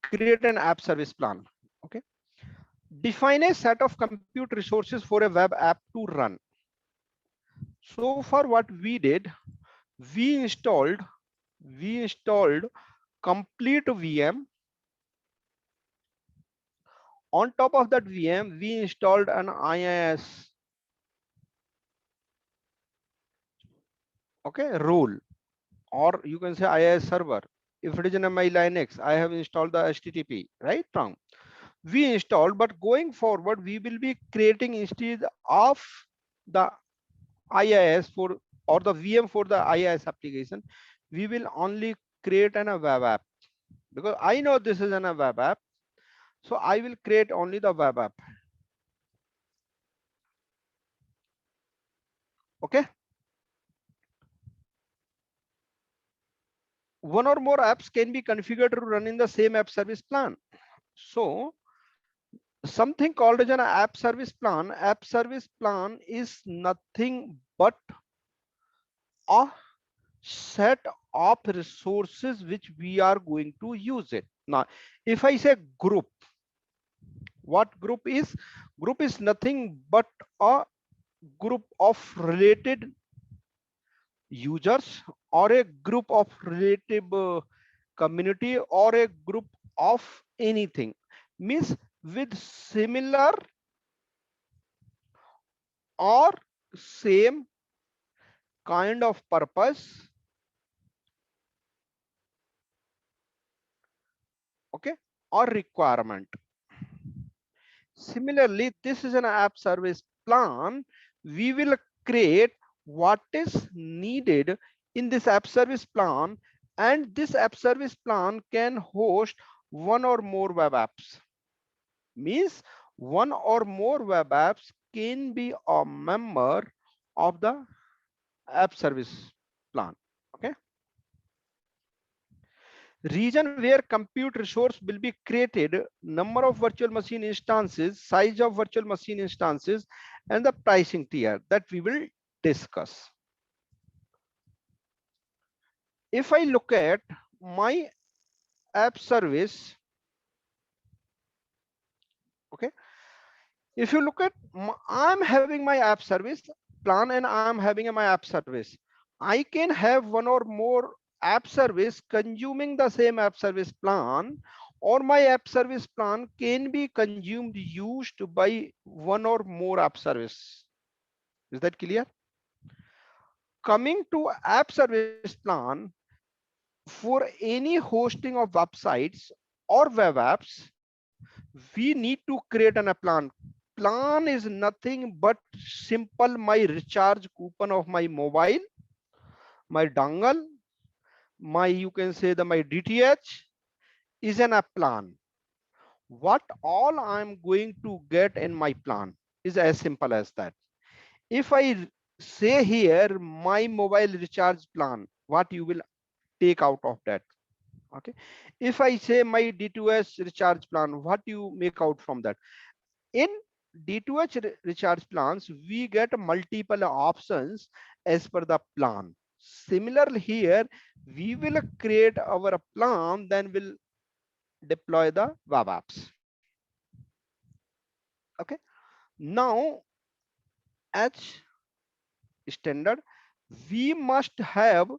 create an app service plan. Okay, define a set of compute resources for a web app to run. So far what we did, we installed complete VM. On top of that VM, we installed an IIS, okay, role, or you can say IIS server. If it is in my Linux, I have installed the HTTP, right? Wrong. We installed, but going forward, we will be creating instead of the IIS for or the VM for the IIS application, we will only create a web app, because I know this is a web app. So I will create only the web app. Okay. One or more apps can be configured to run in the same app service plan. So something called as an app service plan. App service plan is nothing but a set of resources which we are going to use it. Now, if I say group, what group is? Group is nothing but a group of related users, or a group of relative community, or a group of anything, means with similar or same kind of purpose, okay, or requirement. Similarly, this is an app service plan. We will create what is needed in this app service plan, and this app service plan can host one or more web apps. Means one or more web apps can be a member of the app service plan. Okay. Region where compute resource will be created, number of virtual machine instances, size of virtual machine instances, and the pricing tier that we will discuss. If I look at my app service, okay, if you look at, I'm having my app service plan and I'm having my app service. I can have one or more app service consuming the same app service plan, or my app service plan can be consumed, used by one or more app service. Is that clear? Coming to app service plan, for any hosting of websites or web apps, we need to create a plan. Plan is nothing but simple my recharge coupon of my mobile, my dongle, my, you can say the my DTH is an app plan. What all I'm going to get in my plan is as simple as that. If I say here my mobile recharge plan, what you will take out of that? Okay. If I say my D2S recharge plan, what you make out from that? In D2H recharge plans, we get multiple options as per the plan. Similarly here, we will create our plan, then we'll deploy the web apps. Okay. Now, as standard, we must have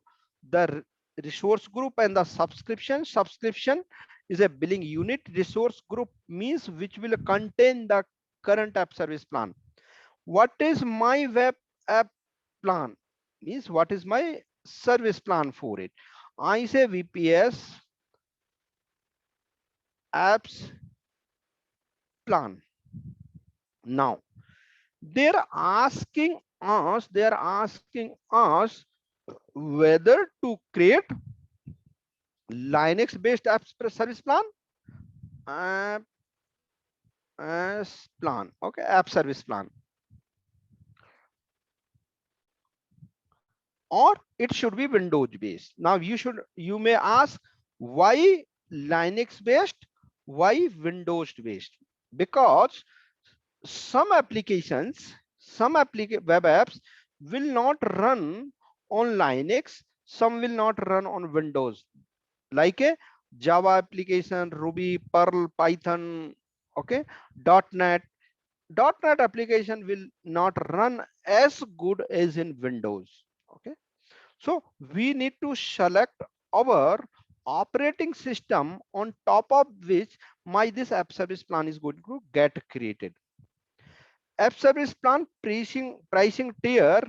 the resource group and the subscription. Subscription is a billing unit. Resource group means which will contain the current app service plan. What is my web app plan? Means what is my service plan for it? I say VPS apps plan. Now they're asking us whether to create Linux based app service plan, app as plan, okay, app service plan, or it should be Windows based. Now you may ask, why Linux based, why Windows based? Because some applications, web apps will not run on Linux, some will not run on Windows. Like a Java application, Ruby, Perl, Python, okay, .NET. .NET application will not run as good as in Windows. Okay, so we need to select our operating system on top of which my this app service plan is going to get created. App service plan pricing tier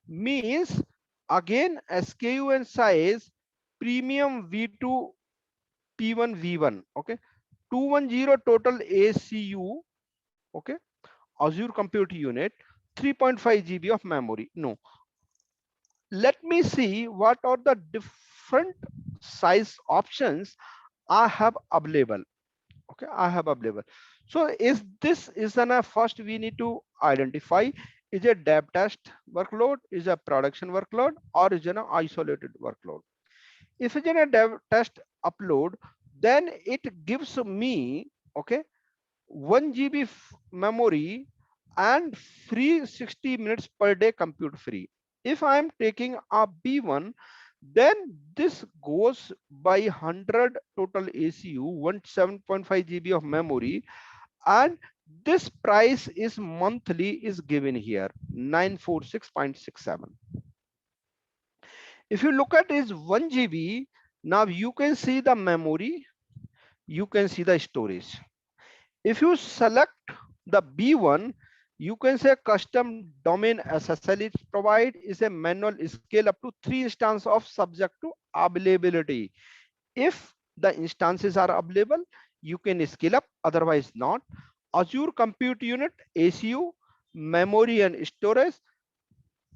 means again SKU and size premium V2 P1 V1. Okay, 210 total ACU. Okay, Azure Compute Unit, 3.5 GB of memory. No, let me see what are the different size options I have available. Okay, I have available. So is this is an first we need to identify, is a dev test workload, is a production workload, or is an isolated workload. If it's in a dev test upload, then it gives me, okay, 1 GB memory and free 60 minutes per day compute free. If I am taking a B1, then this goes by 100 total ACU, 17.5 GB of memory, and this price is monthly is given here 946.67. If you look at is 1 GB, now you can see the memory, you can see the storage. If you select the B1, you can say custom domain SSL is provide is a manual scale up to 3 instance of subject to availability. If the instances are available, you can scale up, otherwise not. Azure Compute Unit, ACU, memory and storage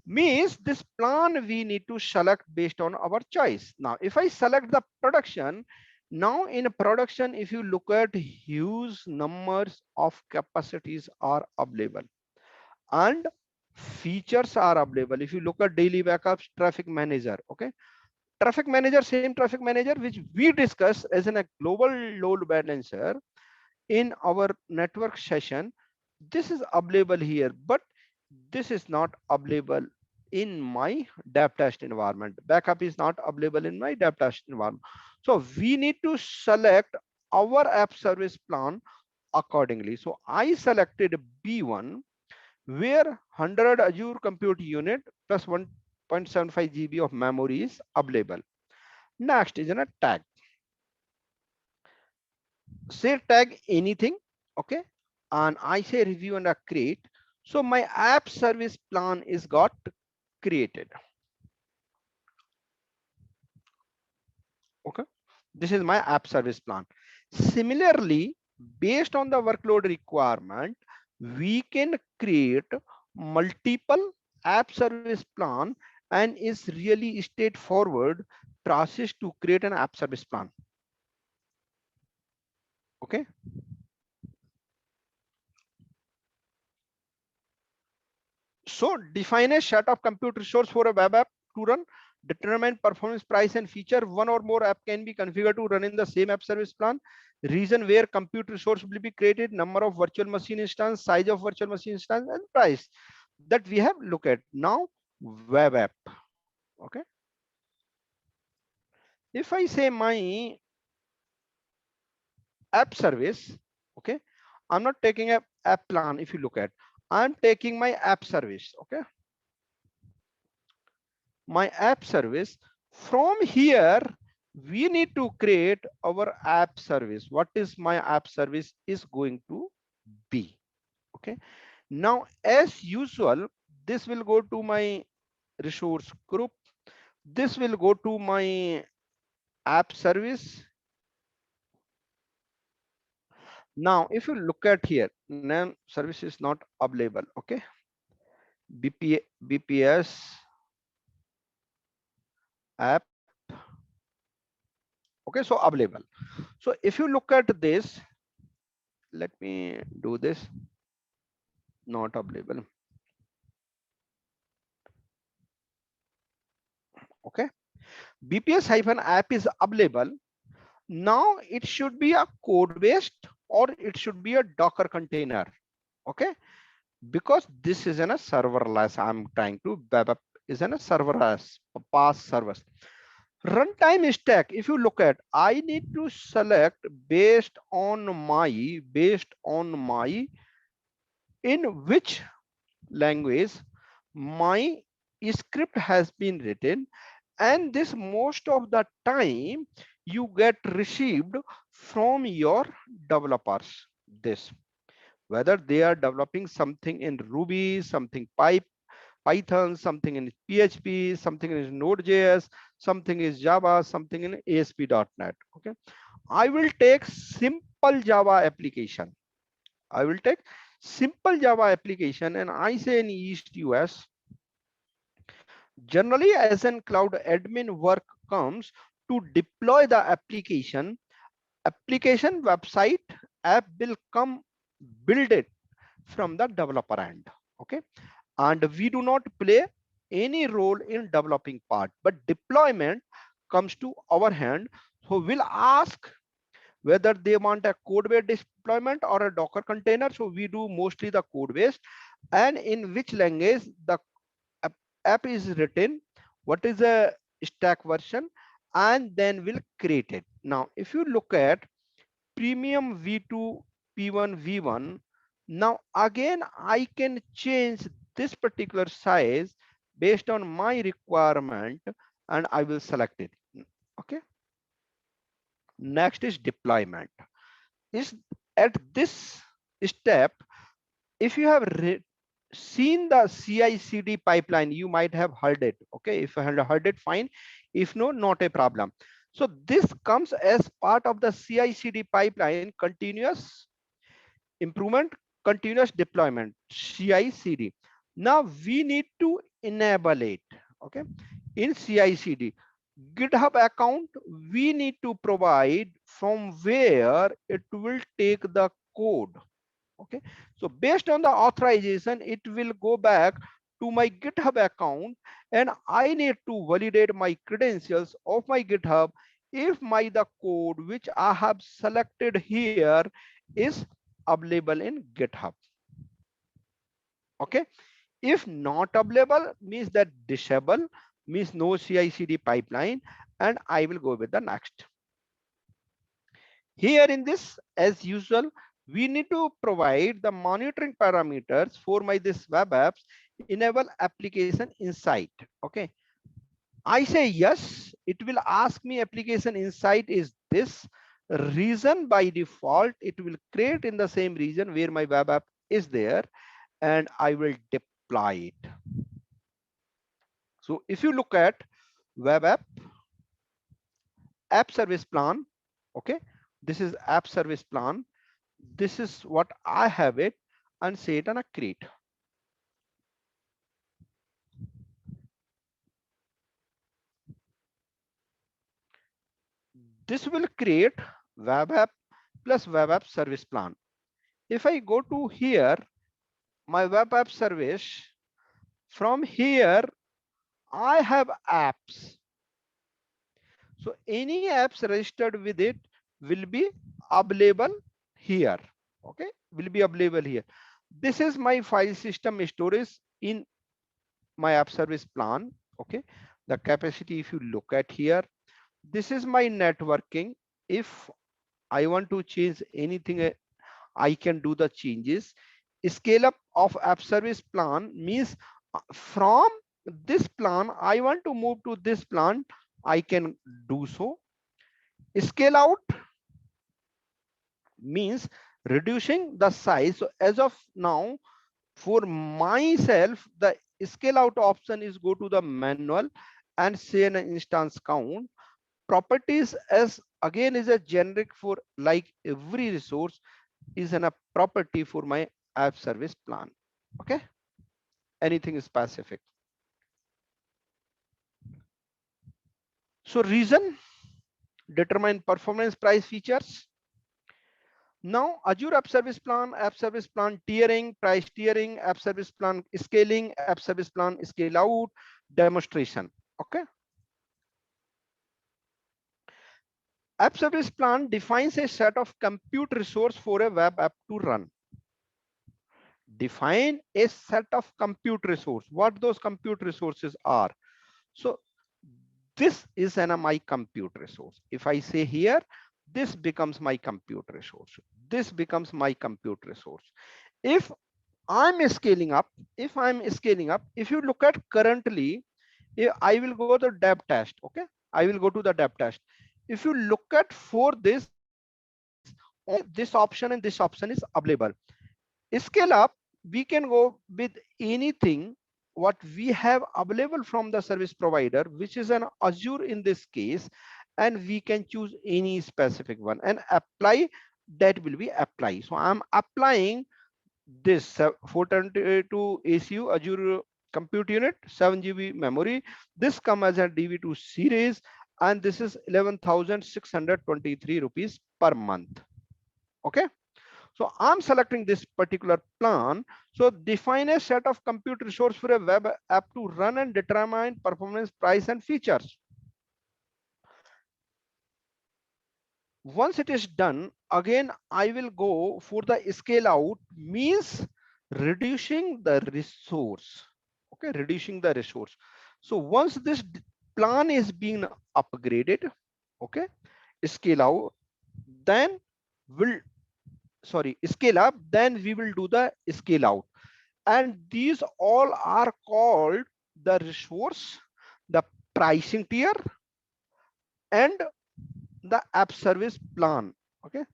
means this plan we need to select based on our choice. Now, if I select the production, now in production, if you look at huge numbers of capacities are available and features are available. If you look at daily backups, traffic manager, okay, traffic manager, same traffic manager which we discuss as in a global load balancer in our network session, this is available here, but this is not available in my dev test environment. Backup is not available in my dev test environment. So we need to select our app service plan accordingly. So I selected B1 where 100 Azure Compute Unit plus 1.75 GB of memory is available. Next is a tag. Say tag anything, okay, and I say review and create. So my app service plan is got created. Okay, this is my app service plan. Similarly, based on the workload requirement, we can create multiple app service plan, and is really straightforward process to create an app service plan. Okay, so define a set of compute resource for a web app to run, determine performance, price and feature. One or more app can be configured to run in the same app service plan. Reason where compute resource will be created, number of virtual machine instance, size of virtual machine instance, and price that we have looked at. Now web app. Okay, if I say my app service, okay, I'm not taking a app plan. If you look at, I'm taking my app service. Okay, my app service. From here we need to create our app service. What is my app service is going to be. Okay, now as usual, this will go to my resource group, this will go to my app service. Now if you look at here, name service is not available. Okay, BPS app. Okay, so available. So if you look at this, let me do this, not available. Okay, BPS-app is available. Now it should be a code based or it should be a Docker container. Okay, because this is in a serverless, I'm trying to web app is in a serverless PaaS service. Runtime stack, if you look at, I need to select based on my in which language my script has been written, and this most of the time you get received from your developers. This, whether they are developing something in Ruby, something Python, something in PHP, something in Node.js, something is Java, something in ASP.NET. Okay, I will take simple Java application. I will take simple Java application, and I say in East US, generally as an cloud admin work comes to deploy the application website app will come build it from the developer end. Okay, and we do not play any role in developing part, but deployment comes to our hand. So we'll ask whether they want a code based deployment or a Docker container. So we do mostly the code based, and in which language the app is written, what is the stack version, and then we'll create it. Now if you look at premium v2 p1 v1, now again I can change this particular size based on my requirement, and I will select it. Okay, next is deployment. Is at this step, if you have seen the CI/CD pipeline, you might have heard it. Okay, if you have heard it, fine. If no, not a problem. So this comes as part of the CI/CD pipeline, continuous improvement, continuous deployment, CI/CD. Now we need to enable it. Okay, in CI/CD, GitHub account we need to provide from where it will take the code. Okay, so based on the authorization, it will go back to my GitHub account, and I need to validate my credentials of my GitHub if my the code which I have selected here is available in GitHub. Okay, if not available means that disable, means no CI/CD pipeline, and I will go with the next. Here in this, as usual, we need to provide the monitoring parameters for my this web apps, enable application insight. Okay, I say yes, it will ask me application insight is this region. By default it will create in the same region where my web app is there, and I will deploy it. So if you look at web app service plan, okay, this is app service plan, this is what I have it, and say it on a create. This will create web app plus web app service plan. If I go to here, my web app service, from here I have apps. So any apps registered with it will be available here. Okay, will be available here. This is my file system storage in my app service plan. Okay, the capacity, if you look at here, this is my networking. If I want to change anything, I can do the changes. Scale up of app service plan means from this plan I want to move to this plan, I can do so. Scale out means reducing the size. So as of now, for myself, the scale out option is go to the manual and say an instance count. Properties as again is a generic for like every resource is a property for my app service plan. Okay, anything specific. So reason, determine performance, price, features. Now Azure app service plan tiering, price tiering, app service plan scaling, app service plan scale out, demonstration. Okay, app service plan defines a set of compute resource for a web app to run. Define a set of compute resource, what those compute resources are. So this is my compute resource. If I say here, this becomes my compute resource. This becomes my compute resource. If I'm scaling up, if you look at currently, I will go to dev test. Okay, I will go to the dev test. If you look at for this, only this option and this option is available. Scale up, we can go with anything what we have available from the service provider, which is an Azure in this case, and we can choose any specific one and apply. That will be apply. So I'm applying this 422 ACU Azure compute unit, 7 GB memory. This come as a DV2 series, and this is 11,623 rupees per month. Okay, so I'm selecting this particular plan. So define a set of compute resource for a web app to run and determine performance, price, and features. Once it is done, again, I will go for the scale out, means reducing the resource. Okay, reducing the resource. So once this plan is being upgraded, okay, scale out, then will scale up, then we will do the scale out. And these all are called the resource, the pricing tier, and the app service plan. Okay,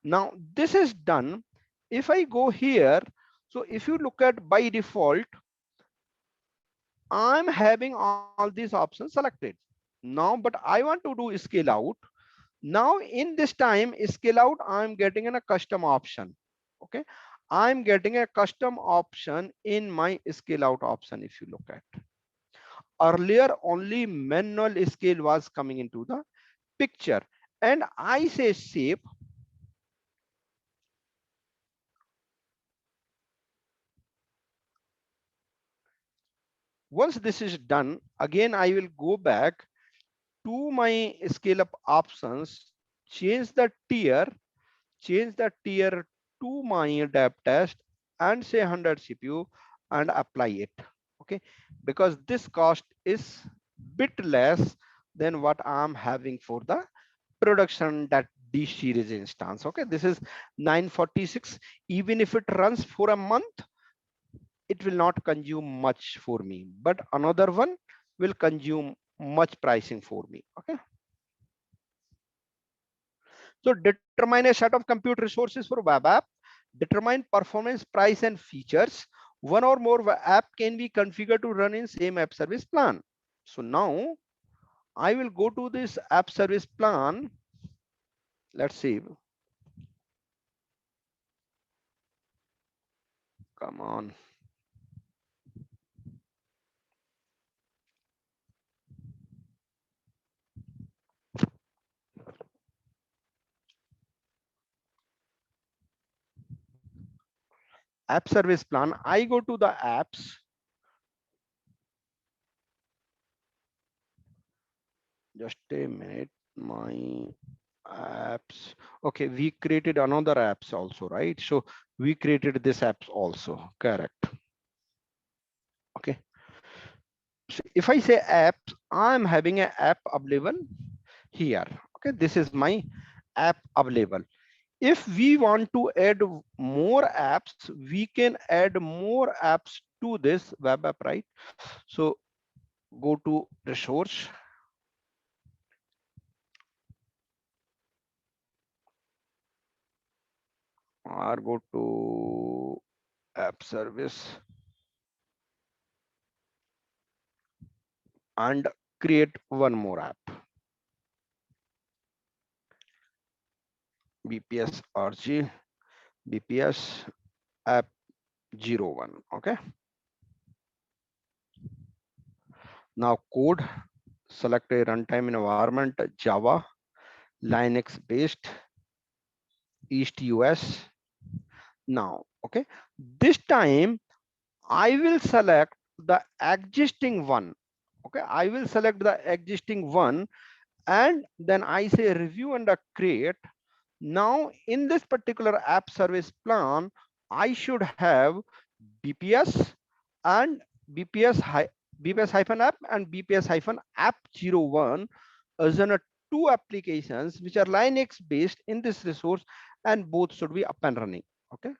now this is done. If I go here, so if you look at by default, I'm having all these options selected now, but I want to do scale out. Now in this time scale out, I'm getting in a custom option. Okay, I'm getting a custom option in my scale out option. If you look at earlier, only manual scale was coming into the picture, and I say save. Once this is done, again I will go back to my scale up options, change the tier, to my dev test, and say 100 CPU and apply it. Okay, because this cost is bit less than what I'm having for the production, that D series instance. Okay, this is 946. Even if it runs for a month, it will not consume much for me, but another one will consume much pricing for me. Okay, so determine a set of compute resources for web app, determine performance, price, and features. One or more app can be configured to run in same app service plan. So now I will go to this app service plan. Let's see. Come on. App service plan. I go to the apps. Just a minute. My apps. Okay, we created another apps also, right? So we created this apps also. Correct. Okay. So if I say apps, I'm having an app available here. Okay, this is my app available. If we want to add more apps, we can add more apps to this web app, right? So go to resource, or go to app service and create one more app, BPS RG, BPS app 01. Okay, now code, select a runtime environment, Java, Linux based, East US. Now, okay, this time I will select the existing one. Okay, I will select the existing one, and then I say review and create. Now in this particular app service plan, I should have BPS and BPS high, BPS-app and BPS-app01 as an two applications which are Linux based in this resource, and both should be up and running. Okay.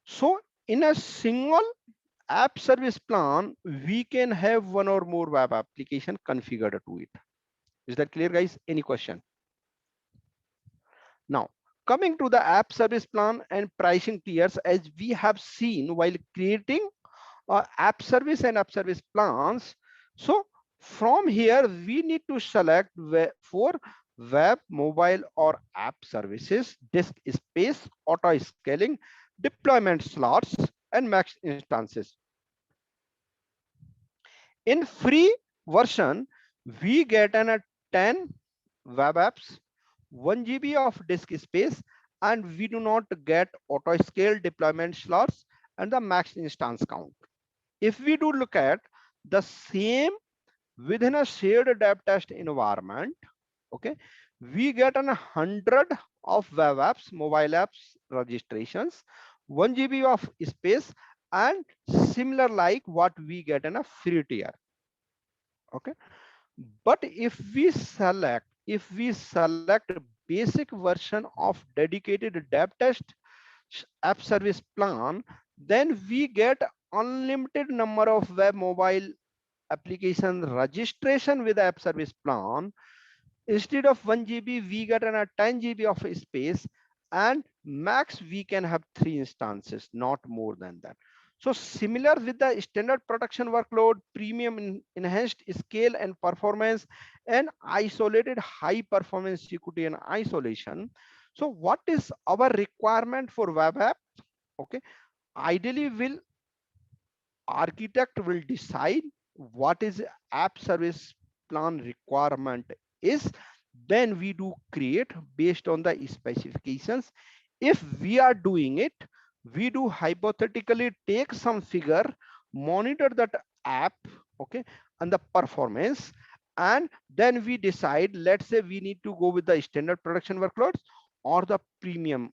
So in a single app service plan, we can have one or more web application configured to it. Is that clear, guys? Any question? Now, coming to the app service plan and pricing tiers, as we have seen while creating app service and app service plans. So from here, we need to select for web, mobile, or app services, disk space, auto scaling, deployment slots, and max instances. In free version, we get an 10 web apps, 1 GB of disk space, and we do not get auto scale deployment slots and the max instance count. If we do look at the same within a shared dev test environment, okay, we get 100 of web apps, mobile apps registrations, 1 GB of space, and similar like what we get in a free tier. Okay, but if we select basic version of dedicated dev test app service plan, then we get unlimited number of web mobile application registration with app service plan. Instead of 1 GB, we get a 10 GB of space, and max we can have 3 instances, not more than that. So similar with the standard production workload, premium enhanced scale and performance, and isolated high performance security and isolation. So what is our requirement for web app? Okay, ideally will architect will decide what is app service plan requirement is, then we do create based on the specifications. If we are doing it, we do hypothetically take some figure, monitor that app, okay, and the performance, and then we decide, let's say we need to go with the standard production workloads or the premium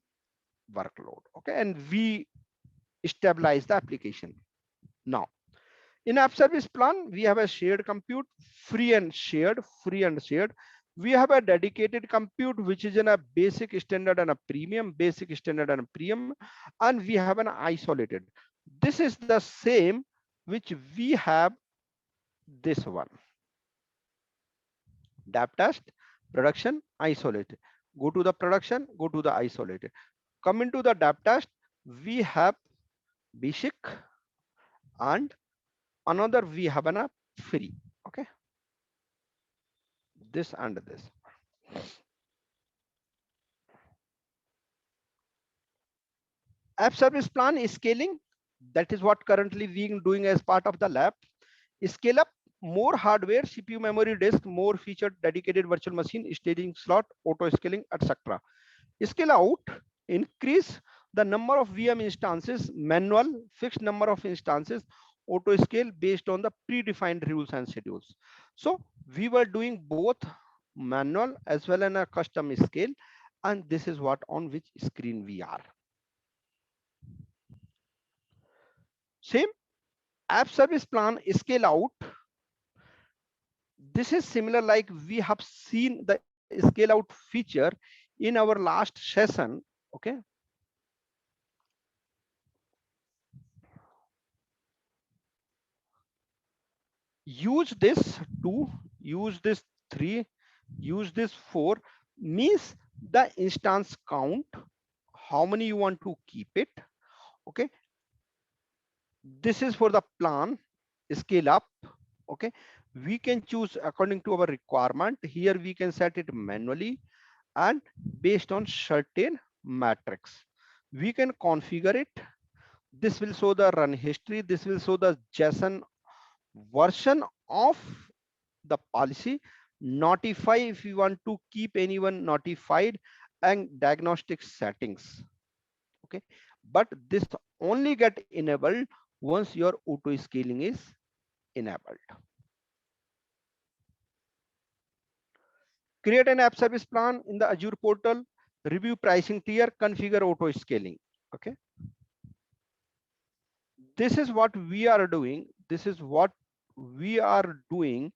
workload, okay, and we stabilize the application. Now in app service plan, we have a shared compute, free and shared, free and shared. We have a dedicated compute, which is in a basic standard and a premium, basic standard and a premium, and we have an isolated. This is the same which we have this one. Dev test, production, isolated. Go to the production, go to the isolated. Come into the dev test, we have basic, and another we have a free. Okay, this and this. App service plan is scaling. That is what currently we doing as part of the lab. Scale up more hardware, CPU, memory, disk, more featured, dedicated virtual machine, staging slot, auto scaling, etc. Scale out, increase the number of VM instances, manual, fixed number of instances, auto scale based on the predefined rules and schedules. So we were doing both manual as well as a custom scale, and this is what on which screen we are. Same app service plan scale out. This is similar like we have seen the scale out feature in our last session. Okay, use this 2, use this 3, use this 4, means the instance count, how many you want to keep it. Okay, this is for the plan scale up. Okay, we can choose according to our requirement. Here we can set it manually and based on certain metrics. We can configure it. This will show the run history. This will show the JSON version of the policy. Notify if you want to keep anyone notified, and diagnostic settings. Okay, but this only get enabled once your auto scaling is enabled. Create an app service plan in the Azure portal, review pricing tier, configure auto scaling. Okay, this is what we are doing. This is what we are doing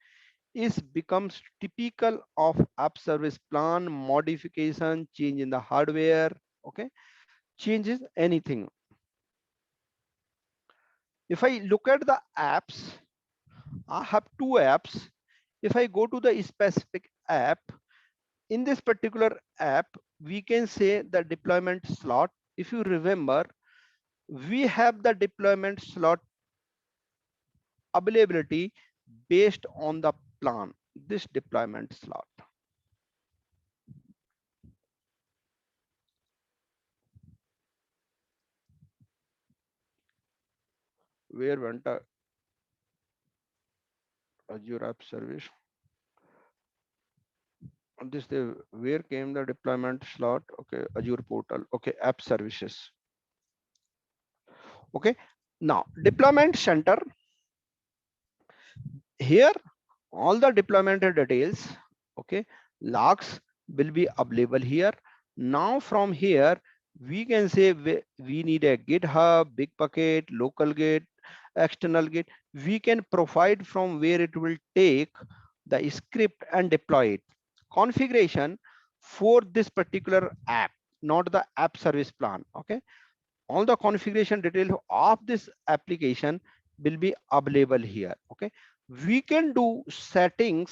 is becomes typical of app service plan modification, change in the hardware. Okay, changes anything. If I look at the apps, I have two apps. If I go to the specific app, in this particular app, we can say the deployment slot. If you remember, we have the deployment slot availability based on the plan, this deployment slot. Where went the Azure App Service? This the where came the deployment slot? Okay, Azure portal. Okay, app services. Okay, now deployment center. Here, all the deployment details. Okay, logs will be available here. Now from here, we can say we need a GitHub, Bitbucket, local Git, external Git. We can provide from where it will take the script and deploy it. Configuration for this particular app, not the app service plan. Okay, all the configuration detail of this application will be available here. Okay, we can do settings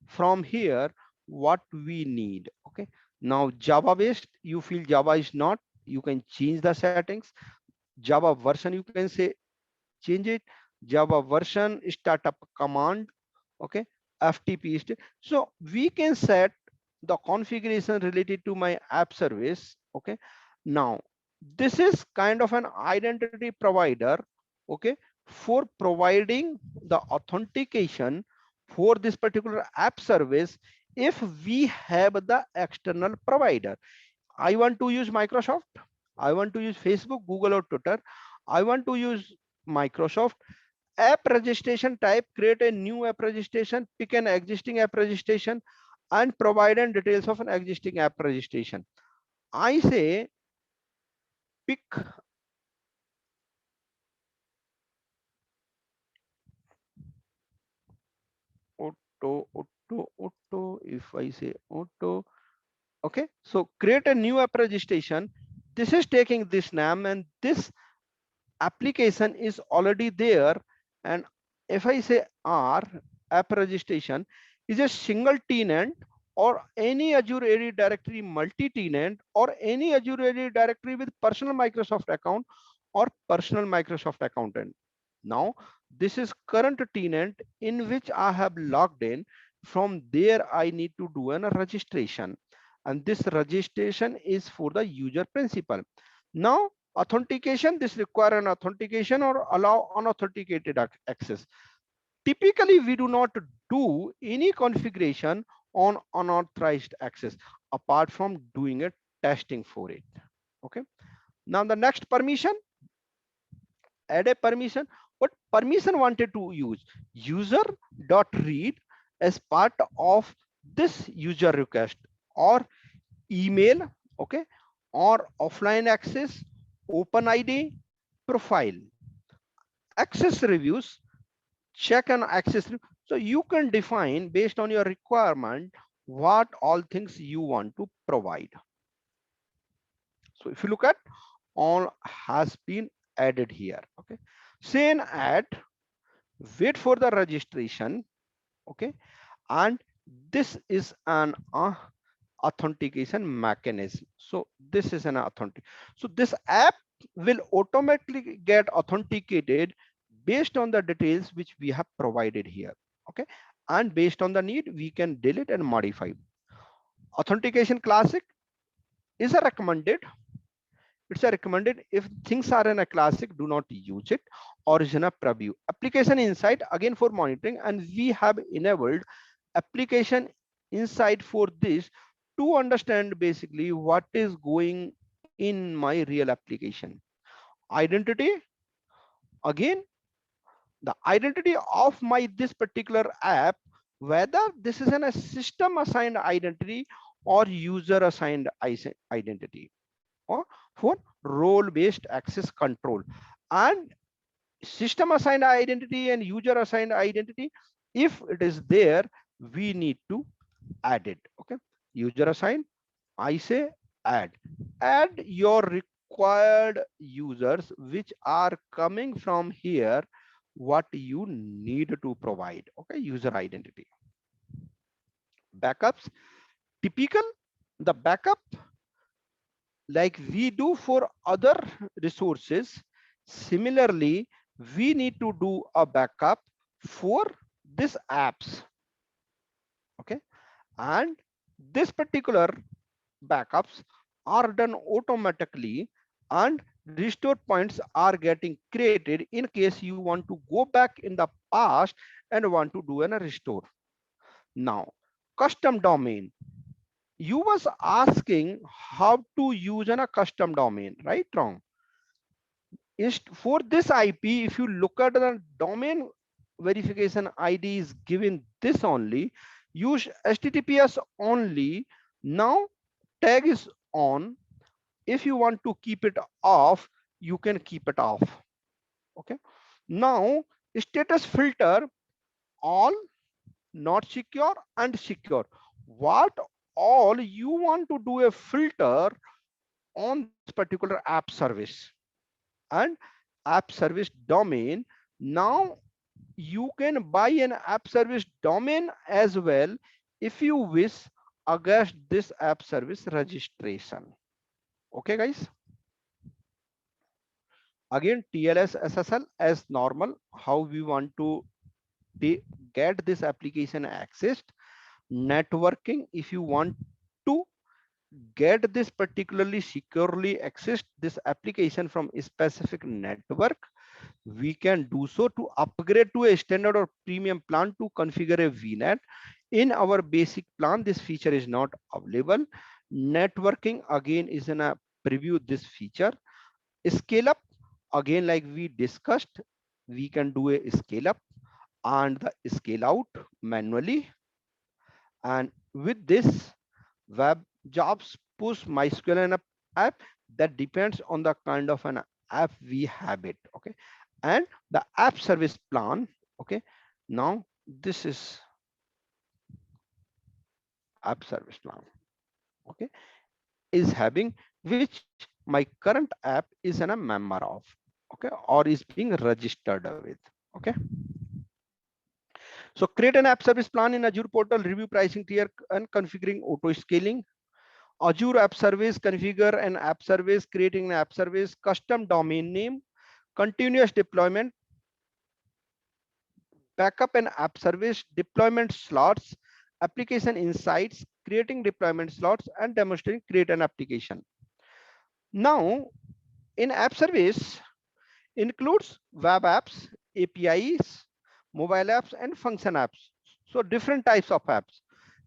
from here what we need. Okay, now Java based, you feel Java is not, you can change the settings. Java version, you can say change it. Java version startup command. Okay, FTP so we can set the configuration related to my app service. Okay, now this is kind of an identity provider. Okay, for providing the authentication for this particular app service. If we have the external provider, I want to use Microsoft, I want to use Facebook, Google, or Twitter. I want to use Microsoft. App registration type, create a new app registration, pick an existing app registration, and provide and details of an existing app registration. I say pick auto. If I say auto, okay, so create a new app registration. This is taking this name, and this application is already there. And if I say R, app registration is a single tenant or any Azure AD directory multi-tenant or any Azure AD directory with personal Microsoft account or personal Microsoft accountant. Now, this is current tenant in which I have logged in. From there, I need to do a registration, and this registration is for the user principal. Now, authentication, this require an authentication or allow unauthenticated access. Typically, we do not do any configuration on unauthorized access apart from doing a testing for it. Okay. Now the next permission, add a permission. What permission wanted to use? User dot read as part of this user request, or email, okay, or offline access, open ID, profile, access reviews, check and access. So you can define based on your requirement what all things you want to provide. So if you look at, all has been added here. Okay, say an add, wait for the registration. Okay, and this is an authentication mechanism. So this is an authentic. So this app will automatically get authenticated based on the details which we have provided here. Okay, and based on the need, we can delete and modify. Authentication classic is a recommended. It's a recommended. If things are in a classic, do not use it, or is in a preview. Application insight again for monitoring, and we have enabled application insight for this to understand basically what is going in my real application. Identity, again, the identity of my this particular app, whether this is a system assigned identity or user assigned identity, or for role based access control. And system assigned identity and user assigned identity. If it is there, we need to add it. Okay, user assigned, I say add your required users which are coming from here, what you need to provide. Okay, user identity. Backups, typical the backup like we do for other resources. Similarly, we need to do a backup for this apps. Okay, and this particular backups are done automatically, and restore points are getting created in case you want to go back in the past and want to do a restore. Now, custom domain. You was asking how to use a custom domain, right? Wrong. Is for this IP, if you look at the domain verification ID is given this only, use HTTPS only. Now tag is on. If you want to keep it off, you can keep it off. Okay, now status filter, all, not secure and secure. What all you want to do a filter on this particular app service and app service domain. Now you can buy an app service domain as well if you wish against this app service registration. Okay guys, again TLS SSL as normal, how we want to get this application accessed. Networking, if you want to get this particularly securely access this application from a specific network, we can do so. To upgrade to a standard or premium plan to configure a VNet. In our basic plan, this feature is not available. Networking again is in a preview this feature. Scale up, again like we discussed, we can do a scale up and the scale out manually. And with this, web jobs push MySQL in a app, that depends on the kind of an app we have it. Okay, and the app service plan. Okay, now this is app service plan. Okay, is having which my current app is a member of. Okay, or is being registered with. Okay, so create an app service plan in Azure portal, review pricing tier and configuring auto scaling. Azure App Service, configure an app service, creating an app service, custom domain name, continuous deployment, backup and app service, deployment slots, application insights, creating deployment slots, and demonstrating create an application. Now, in app service includes web apps, APIs, mobile apps, and function apps. So different types of apps.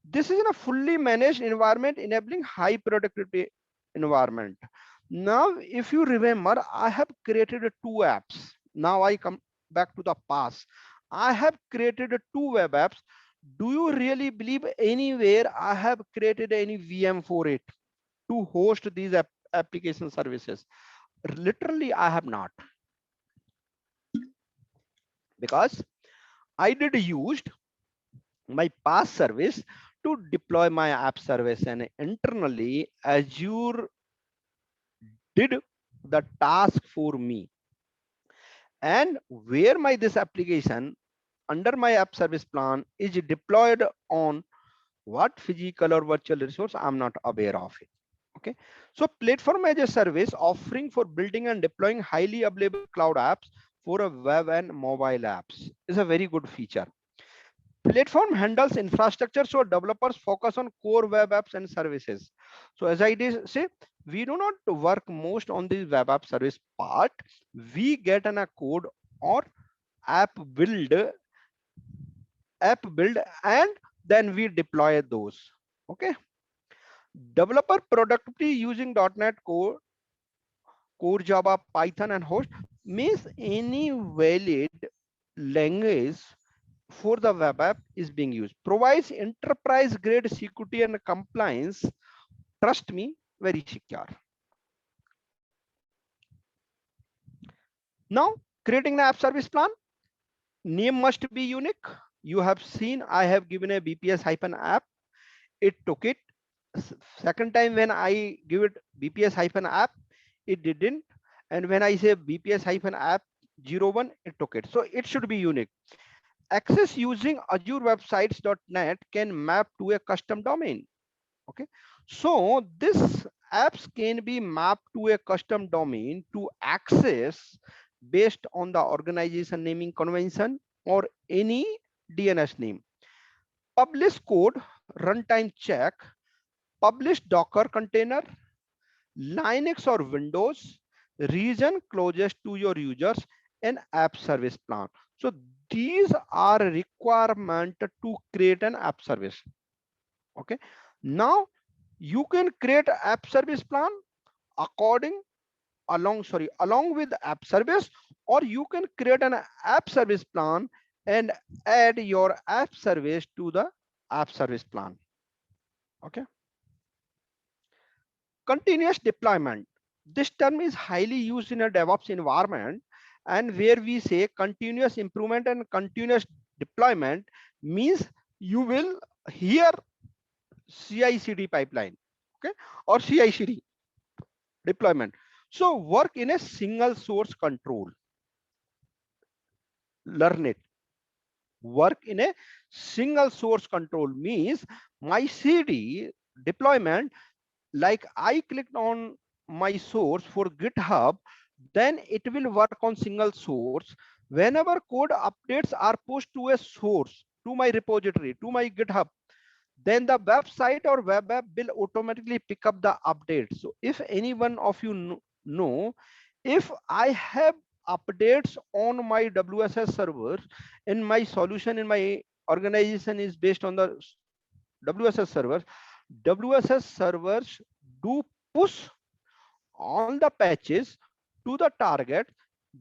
This is in a fully managed environment enabling high productivity environment. Now, if you remember, I have created two apps. Now I come back to the past. I have created two web apps. Do you really believe anywhere I have created any VM for it to host these application services? Literally, I have not, because I did used my past service to deploy my app service, and internally Azure did the task for me. And where my this application under my app service plan is deployed on what physical or virtual resource, I'm not aware of it. Okay, so platform as a service offering for building and deploying highly available cloud apps for a web and mobile apps is a very good feature. Platform handles infrastructure, so developers focus on core web apps and services. So as I did say, we do not work most on the web app service part. We get a code or app build and then we deploy those. Okay, developer productivity using .NET core Java, Python, and host means any valid language for the web app is being used. Provides enterprise grade security and compliance. Trust me, very secure. Now Creating an app service plan, name must be unique. You have seen I have given a BPS hyphen app, it took it. Second time when I give it BPS hyphen app, it didn't. And when I say BPS hyphen app 01, it took it. So it should be unique. Access using Azure websites.net can map to a custom domain. Okay, so this apps can be mapped to a custom domain to access based on the organization naming convention or any DNS name. Publish code, runtime check, publish Docker container, Linux or Windows, region closest to your users, and app service plan. So these are requirement to create an app service. Okay, now you can create app service plan according along with app service, or you can create an app service plan and add your app service to the app service plan. Okay, continuous deployment, this term is highly used in a DevOps environment, and where we say continuous improvement and continuous deployment means you will hear CI/CD pipeline, okay, or CI/CD deployment. So work in a single source control. Learn it. Work in a single source control means my CD deployment, like I clicked on my source for GitHub, then it will work on single source. Whenever code updates are pushed to a source, to my repository, to my GitHub, then the website or web app will automatically pick up the update. So if any one of you know, if I have updates on my WSS servers, in my solution in my organization is based on the WSS servers, WSS servers do push all the patches to the target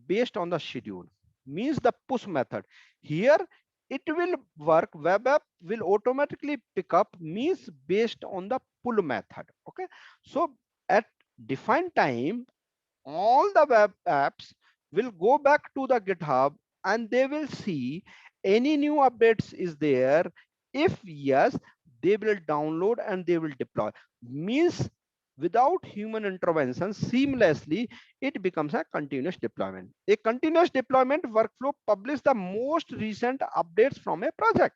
based on the schedule, means the push method. Here it will work, web app will automatically pick up means based on the pull method. Okay, so at defined time all the web apps will go back to the GitHub and they will see any new updates is there. If yes, they will download and they will deploy. Means without human intervention, seamlessly, it becomes a continuous deployment. A continuous deployment workflow publish the most recent updates from a project.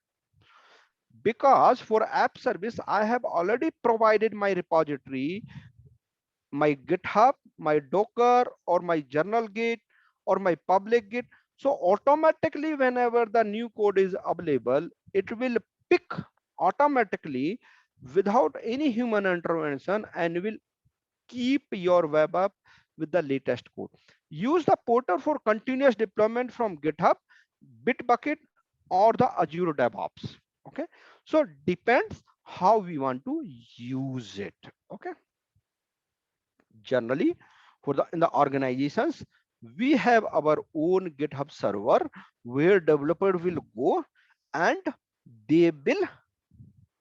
Because for app service, I have already provided my repository, my GitHub, my Docker, or my journal Git, or my public Git. So automatically, whenever the new code is available, it will pick automatically without any human intervention and will keep your web app with the latest code. Use the portal for continuous deployment from GitHub, Bitbucket, or the Azure DevOps. Okay, so depends how we want to use it. Okay, generally for the in the organizations we have our own GitHub server where developer will go and they will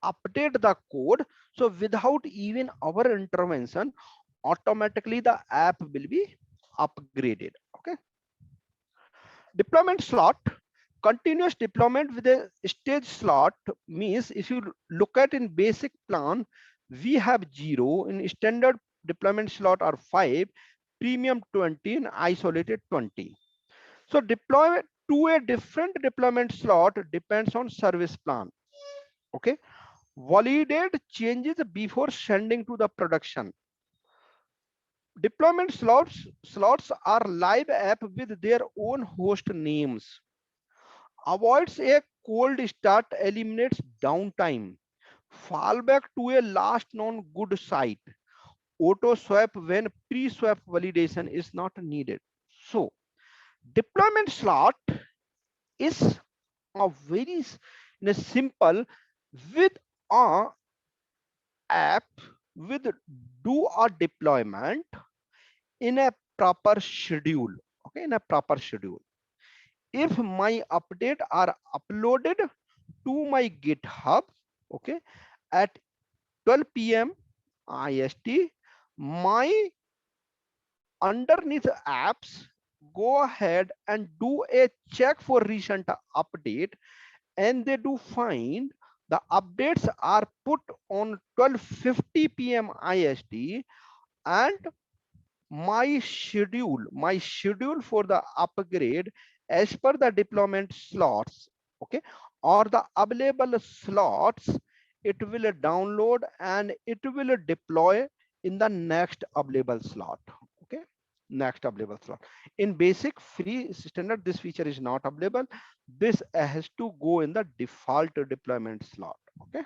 update the code. So without even our intervention, automatically the app will be upgraded. Okay, deployment slot, continuous deployment with a stage slot means if you look at in basic plan, we have 0, in standard deployment slot are 5, premium 20, and isolated 20. So deployment to a different deployment slot depends on service plan. Okay, validate changes before sending to the production. Deployment slots are live app with their own host names. Avoids a cold start, eliminates downtime. Fallback to a last known good site. Auto swap when pre-swap validation is not needed. So deployment slot is a very simple with a app with do a deployment in a proper schedule. Okay, in a proper schedule. If my update are uploaded to my GitHub, okay, at 12 p.m. IST, my underneath apps go ahead and do a check for recent update, and they do find the updates are put on 12:50 p.m. IST, and my schedule for the upgrade as per the deployment slots, okay, or the available slots, it will download and it will deploy in the next available slot, okay, next available slot. In basic free standard, this feature is not available. This has to go in the default deployment slot, okay.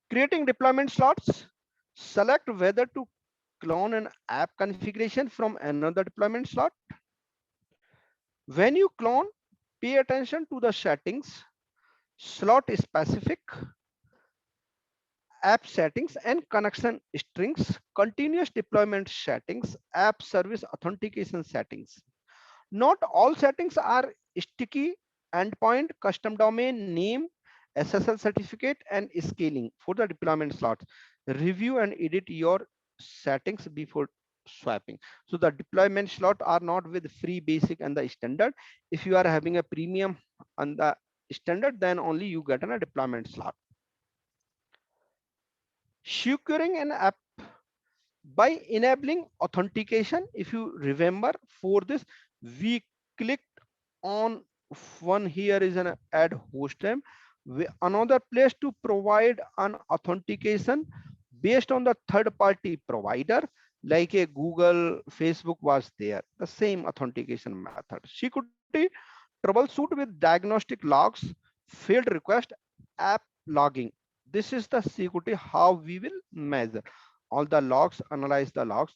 Creating deployment slots, select whether to clone an app configuration from another deployment slot. When you clone, pay attention to the settings, slot specific, app settings and connection strings, continuous deployment settings, app service authentication settings. Not all settings are sticky. Endpoint, custom domain name, SSL certificate, and scaling for the deployment slots. Review and edit your settings before swapping. So the deployment slot are not with free, basic, and the standard. If you are having a premium on the standard, then only you get a deployment slot. Securing an app by enabling authentication. If you remember, for this we clicked on one, here is an add host name, another place to provide an authentication based on the third party provider, like a Google, Facebook was there, the same authentication method. Security, troubleshoot with diagnostic logs, failed request, app logging. This is the security how we will measure all the logs, analyze the logs,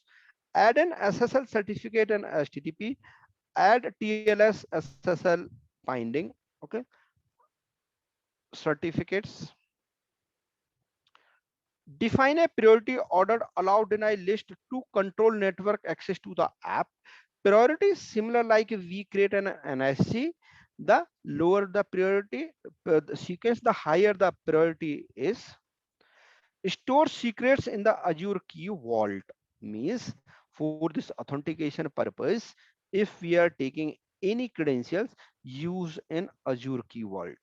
add an SSL certificate and HTTP, add TLS SSL binding, okay, certificates, define a priority order, allow deny list to control network access to the app. Priority is similar like we create an NSC, the lower the priority the sequence, the higher the priority is. Store secrets in the Azure Key Vault, means for this authentication purpose, if we are taking any credentials, use in Azure Key Vault.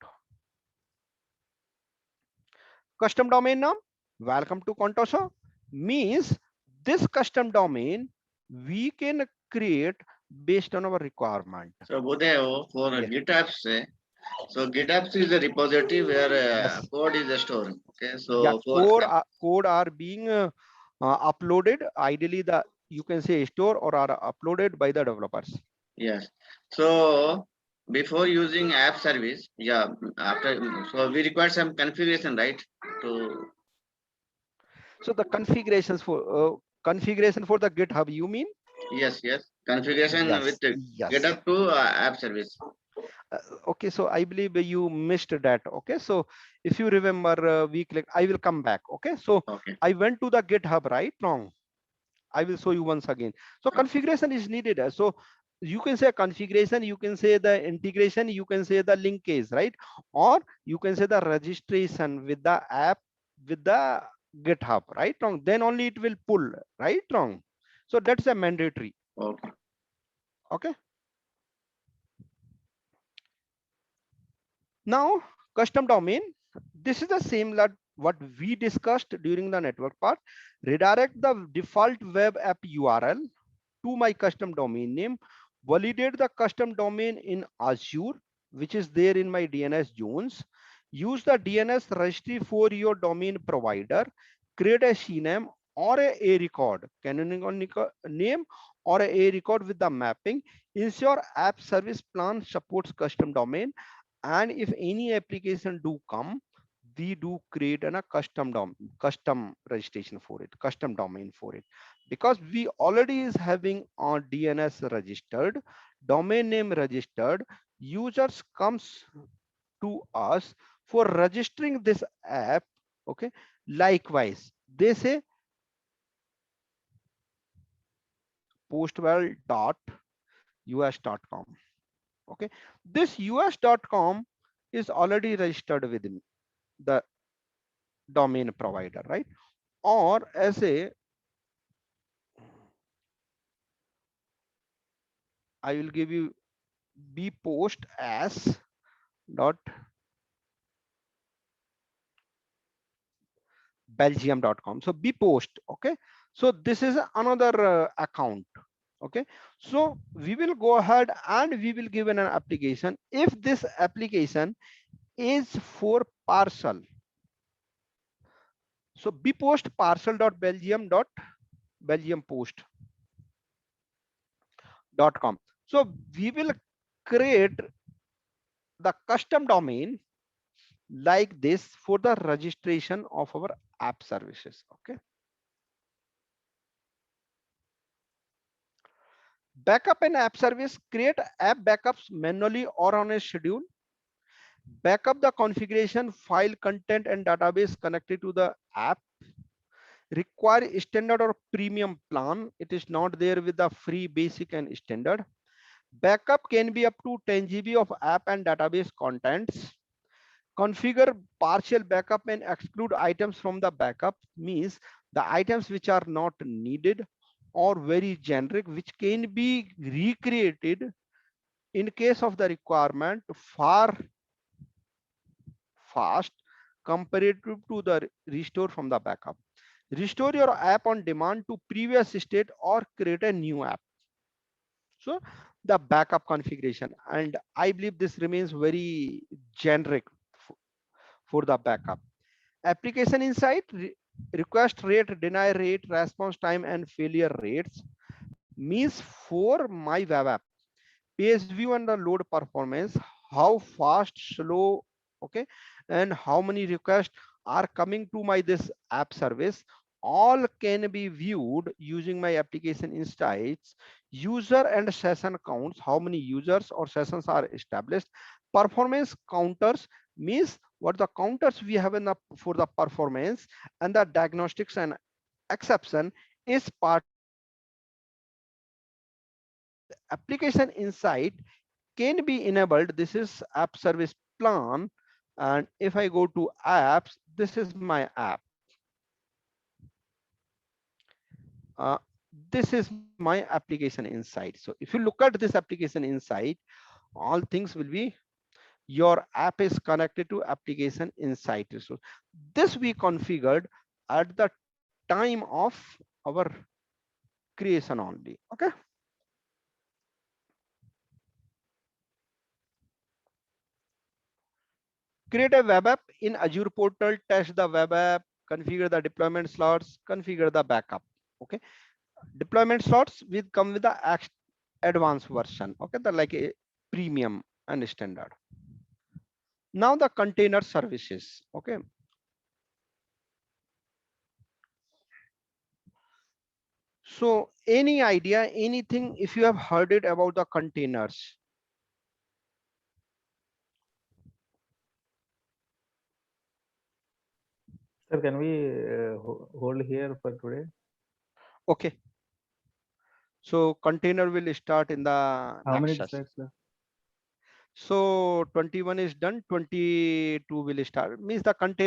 Custom domain name, welcome to Contoso, means this custom domain we can create based on our requirement. So Budev, for Yes. GitHubs, so GitHubs is the repository where Yes. code is stored. Okay, Yeah, so for code are being uploaded, ideally the, you can say, store or are uploaded by the developers. yes, so before using app service, yeah, after so we require some configuration, right? To So the configuration for the GitHub, you mean? yes, yes, configuration with Yes, the yes. GitHub to app service. Uh, okay, so I believe you missed that. Okay, so if you remember, we click. I will come back. Okay, so Okay, I went to the GitHub, right? Wrong. I will show you once again. So configuration is needed. So you can say configuration, you can say the integration, you can say the linkage, right? Or you can say the registration with the app with the GitHub, right? Wrong. Then only it will pull, right? Wrong. So that's a mandatory. okay. Okay. Now custom domain. This is the same like what we discussed during the network part. Redirect the default web app URL to my custom domain name, validate the custom domain in Azure, which is there in my DNS zones. Use the DNS registry for your domain provider, create a CNAME or a record, canonical name or a record with the mapping. Ensure app service plan supports custom domain. And if any application do come, we do create a custom registration for it, custom domain for it, because we already is having our DNS registered, domain name registered. Users comes to us for registering this app, okay. Likewise they say postwell.us.com, okay. This us.com is already registered within the domain provider, right? Or as a I will give you bpost as dot belgium.com. So bpost, okay. So this is another account, okay. So we will go ahead and we will give an application. If this application is for parcel, so bpost parcel.belgium.belgiumpost.com. So we will create the custom domain like this for the registration of our app services, okay. Backup an app service, create app backups manually or on a schedule. Backup the configuration, file, content and database connected to the app. Require standard or premium plan. It is not there with the free, basic and standard. Backup can be up to 10 GB of app and database contents. Configure partial backup and exclude items from the backup, means the items which are not needed or very generic, which can be recreated in case of the requirement far fast comparative to the restore from the backup. Restore your app on demand to previous state or create a new app. So the backup configuration, and I believe this remains very generic for the backup. Application insight, request rate, deny rate, response time and failure rates, means for my web app, page view and the load performance, how fast, slow, okay, and how many requests are coming to my this app service, all can be viewed using my application insights. User and session counts, how many users or sessions are established. Performance counters, means what the counters we have in the for the performance, and the diagnostics and exception is part. Application insight can be enabled. This is app service plan, and if I go to apps, this is my app. uh, this is my application insight. So if you look at this application insight, all things will be, your app is connected to application insight. So this we configured at the time of our creation only, okay. Create a web app in Azure portal, test the web app, configure the deployment slots, configure the backup, okay. Deployment slots will come with the advanced version, okay, the like a premium and standard. Now the container services, okay. So any idea, anything, if you have heard it about the containers? Sir, can we hold here for today? Okay, so container will start in the How many next session. slides left? So 21 is done, 22 will start, means the container